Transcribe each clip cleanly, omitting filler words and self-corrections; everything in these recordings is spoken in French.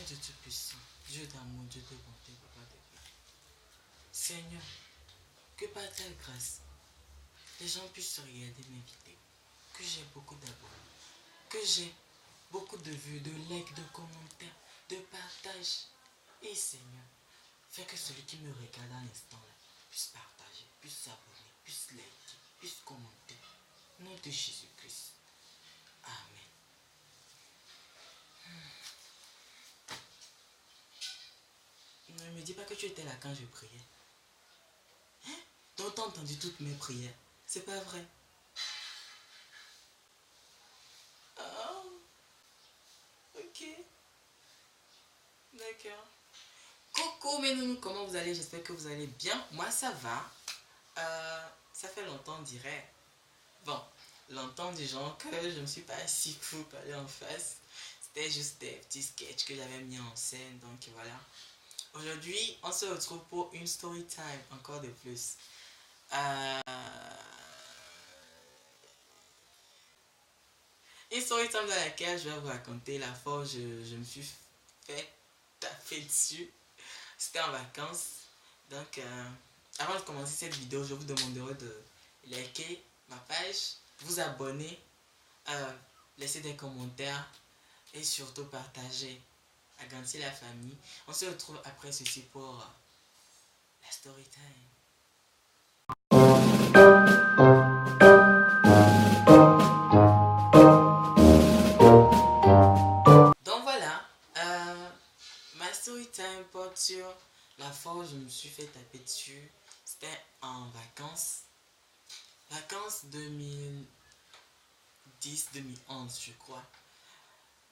de Tout-Puissant, Dieu d'amour, Dieu de bonté, Papa de gloire. Seigneur, que par ta grâce, les gens puissent regarder mes vidéos, que j'ai beaucoup d'abonnés, que j'ai beaucoup de vues, de likes, de commentaires, de partages. Et Seigneur, fais que celui qui me regarde à l'instant là puisse partager, puisse s'abonner, puisse liker, puisse commenter. Au nom de Jésus-Christ. Amen. Ne me dis pas que tu étais là quand je priais. Hein? Donc t'as entendu toutes mes prières. C'est pas vrai. Oh, ok. D'accord. Coucou mes nounous, comment vous allez? J'espère que vous allez bien. Moi ça va. Ça fait longtemps on dirait. Bon, longtemps du genre que je ne suis pas si fou pour aller en face. C'était juste des petits sketchs que j'avais mis en scène. Donc voilà. Aujourd'hui, on se retrouve pour une story time, encore de plus. Une story time dans laquelle je vais vous raconter la fois où je me suis fait taper dessus. C'était en vacances. Donc, avant de commencer cette vidéo, je vous demanderai de liker ma page, vous abonner, laisser des commentaires et surtout partager, agrandir la famille. On se retrouve après ceci pour la story time. Donc voilà, ma story time porte sur la fois où je me suis fait taper dessus. C'était en vacances. Vacances 2010-2011 je crois.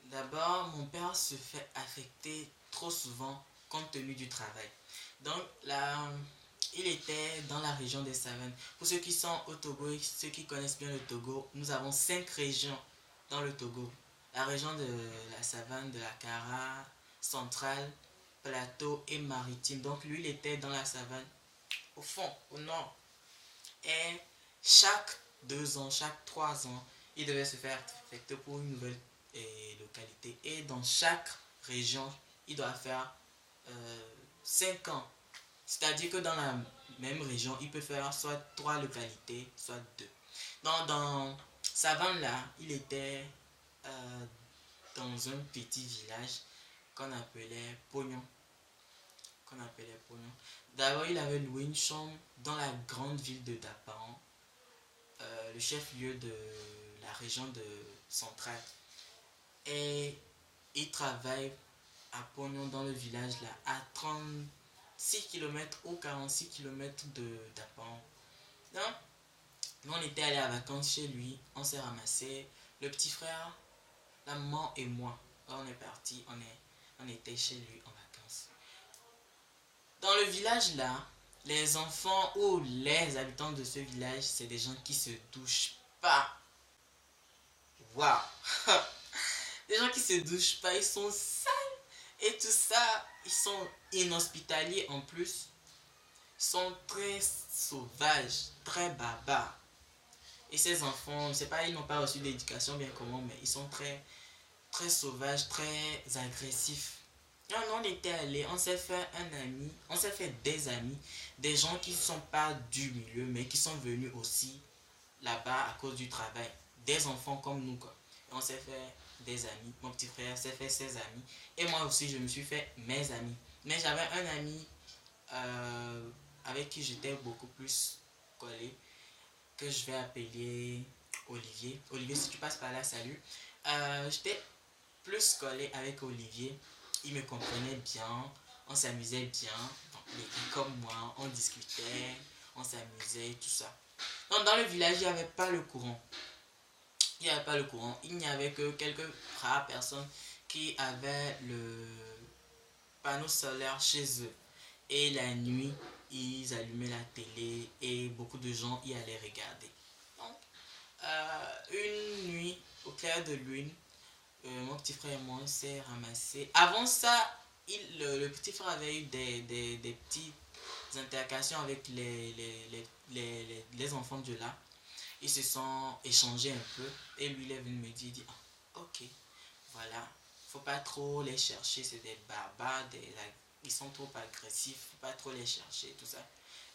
D'abord, mon père se fait affecter trop souvent compte tenu du travail. Donc là, il était dans la région des savanes. Pour ceux qui sont au Togo et ceux qui connaissent bien le Togo, nous avons 5 régions dans le Togo. La région de la savane, de la Kara, centrale, plateau et maritime. Donc lui, il était dans la savane, au fond, au nord. Et chaque 2 ans, chaque 3 ans, il devait se faire affecter pour une nouvelle localité. Et dans chaque région, il doit faire 5 ans. C'est-à-dire que dans la même région, il peut faire soit 3 localités, soit 2. Donc dans Savane là, il était dans un petit village qu'on appelait Pognon. D'abord, il avait loué une chambre dans la grande ville de Dapan, le chef-lieu de la région de Centrale. Et il travaille à Pognon dans le village là, à 36 km ou 46 km de Dapan. Donc, nous on était allés à vacances chez lui, on s'est ramassé, le petit frère, la maman et moi. On est parti, on était chez lui en vacances. Dans le village là, les enfants ou les habitants de ce village, c'est des gens qui se douchent pas. Waouh! Des gens qui se douchent pas, ils sont sales et tout ça, ils sont inhospitaliers en plus. Ils sont très sauvages, très barbares. Et ces enfants, je sais pas, ils n'ont pas reçu d'éducation bien comment, mais ils sont très, très sauvages, très agressifs. Non, on était allé, on s'est fait un ami, on s'est fait des amis, des gens qui ne sont pas du milieu, mais qui sont venus aussi là-bas à cause du travail. Des enfants comme nous, quoi. Et on s'est fait des amis. Mon petit frère s'est fait ses amis. Et moi aussi, je me suis fait mes amis. Mais j'avais un ami avec qui j'étais beaucoup plus collé, que je vais appeler Olivier. Olivier, si tu passes par là, salut. J'étais plus collé avec Olivier. Il me comprenait bien, on s'amusait bien. Donc, il était comme moi, on discutait, on s'amusait, tout ça. Donc, dans le village, il n'y avait pas le courant. Il n'y avait que quelques rares personnes qui avaient le panneau solaire chez eux. Et la nuit, ils allumaient la télé et beaucoup de gens y allaient regarder. Donc, une nuit, au clair de lune, mon petit frère et moi on s'est ramassés. Avant ça, le petit frère avait eu des petites interactions avec les enfants de là. Ils se sont échangés un peu et lui il est venu me dire, ah, ok, voilà, faut pas trop les chercher, c'est des barbares, ils sont trop agressifs, faut pas trop les chercher, tout ça.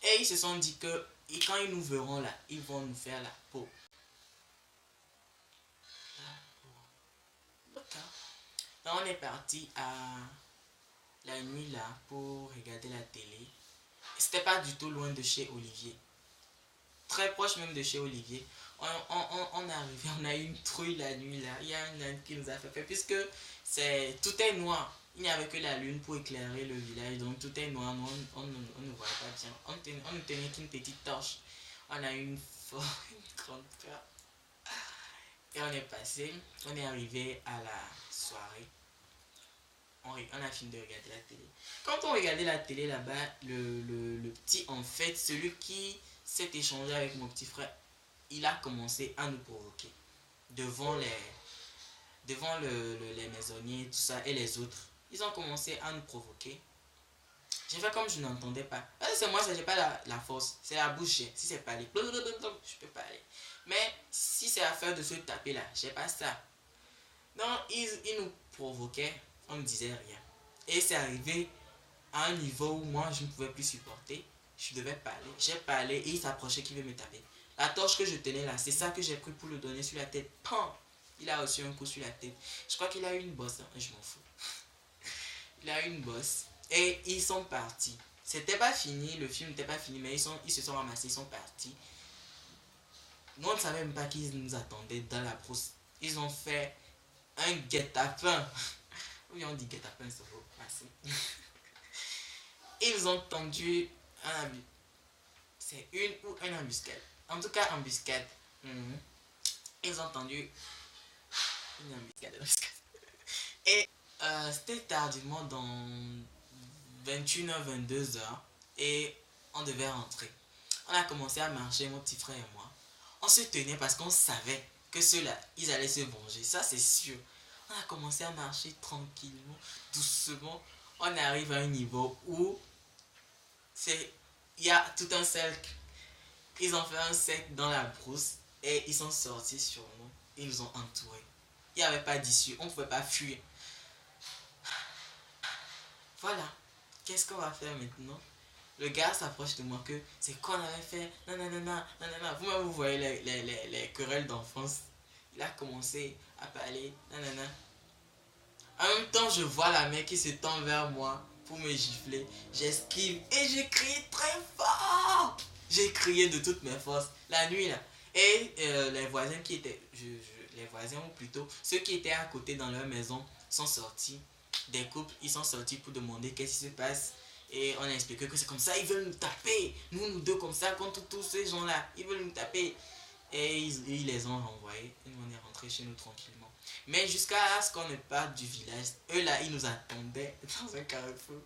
Et ils se sont dit que quand ils nous verront là, ils vont nous faire la peau. D'accord. Donc on est parti à la nuit là pour regarder la télé. C'était pas du tout loin de chez Olivier. Très proche même de chez Olivier. On est arrivé, on a eu une trouille la nuit là. Il y a un âne qui nous a fait peur puisque tout est noir. Il n'y avait que la lune pour éclairer le village. Donc tout est noir. On ne voyait pas bien. On ne tenait qu'une petite torche. On a eu une grande peur. Et on est passé. On est arrivé à la soirée. On a fini de regarder la télé. Quand on regardait la télé là-bas, le petit, en fait, celui qui s'est échangé avec mon petit frère, il a commencé à nous provoquer devant les maisonniers, tout ça, et les autres. Ils ont commencé à nous provoquer. J'ai fait comme je n'entendais pas. C'est moi, ça, j'ai pas la force. C'est la bouche. Si c'est parler, je peux parler. Mais si c'est affaire de se taper là, j'ai pas ça. Donc, ils nous provoquaient, on ne disait rien. Et c'est arrivé à un niveau où moi, je ne pouvais plus supporter. Je devais parler. J'ai parlé et il s'approchait qui veut me taper. La torche que je tenais là, c'est ça que j'ai pris pour le donner sur la tête. Pam! Il a reçu un coup sur la tête. Je crois qu'il a eu une bosse. Hein. Je m'en fous. Il a eu une bosse. Et ils sont partis. C'était pas fini, le film n'était pas fini, mais ils se sont ramassés, ils sont partis. Nous, on ne savait même pas qu'ils nous attendaient dans la brousse. Ils ont fait un guet-apens. Oui, on dit guet-apens, c'est faux. Ils ont tendu un c'est une ou un embuscade. En tout cas, embuscade. Ils ont tendu une embuscade. Et c'était tardivement dans 21h, 22h. Et on devait rentrer. On a commencé à marcher, mon petit frère et moi. On se tenait parce qu'on savait que ceux-là, ils allaient se venger. Ça, c'est sûr. On a commencé à marcher tranquillement, doucement. On arrive à un niveau où il y a tout un cercle. Ils ont fait un cercle dans la brousse et ils sont sortis sur nous. Ils nous ont entourés. Il n'y avait pas d'issue. On ne pouvait pas fuir. Voilà. Qu'est-ce qu'on va faire maintenant? Le gars s'approche de moi que c'est qu'on avait fait. Nanana, nanana. Vous-même, vous voyez les querelles d'enfance. Il a commencé à parler. Nanana. En même temps, je vois la main qui se tend vers moi pour me gifler. J'esquive et j'ai crié très fort. J'ai crié de toutes mes forces la nuit là. Et les voisins qui étaient, les voisins ou plutôt ceux qui étaient à côté dans leur maison sont sortis. Des couples, ils sont sortis pour demander qu'est-ce qui se passe. Et on a expliqué que c'est comme ça, ils veulent nous taper. Nous deux comme ça, contre tous ces gens-là. Ils veulent nous taper. Et ils les ont renvoyés. Et nous, on est rentrés chez nous tranquillement. Mais jusqu'à ce qu'on ne parte du village, eux là, ils nous attendaient dans un carrefour.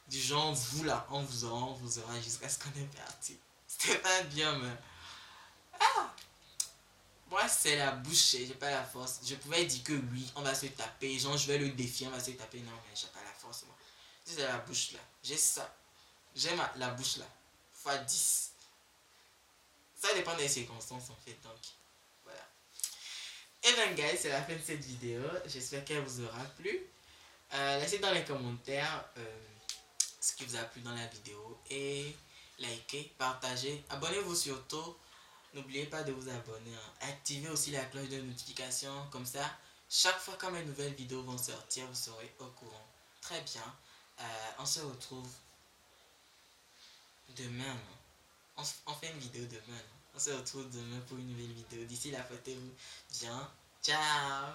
Du genre, vous là, on vous aura jusqu'à ce qu'on est parti. C'était pas bien, mais. Ah! Moi, c'est la bouche, j'ai pas la force. Je pouvais dire que oui, on va se taper. Genre, je vais le défier, on va se taper. Non, mais j'ai pas la force, moi. C'est la bouche là. J'ai ça. J'ai la bouche là. Fois 10. Ça dépend des circonstances en fait. Donc, voilà. Et bien, guys, c'est la fin de cette vidéo. J'espère qu'elle vous aura plu. Laissez dans les commentaires ce qui vous a plu dans la vidéo. Et likez, partagez. Abonnez-vous surtout. N'oubliez pas de vous abonner. Hein. Activez aussi la cloche de notification. Comme ça, chaque fois que mes nouvelles vidéos vont sortir, vous serez au courant. Très bien. On se retrouve demain. On fait une vidéo demain. On se retrouve demain pour une nouvelle vidéo. D'ici là, portez-vous bien. Ciao.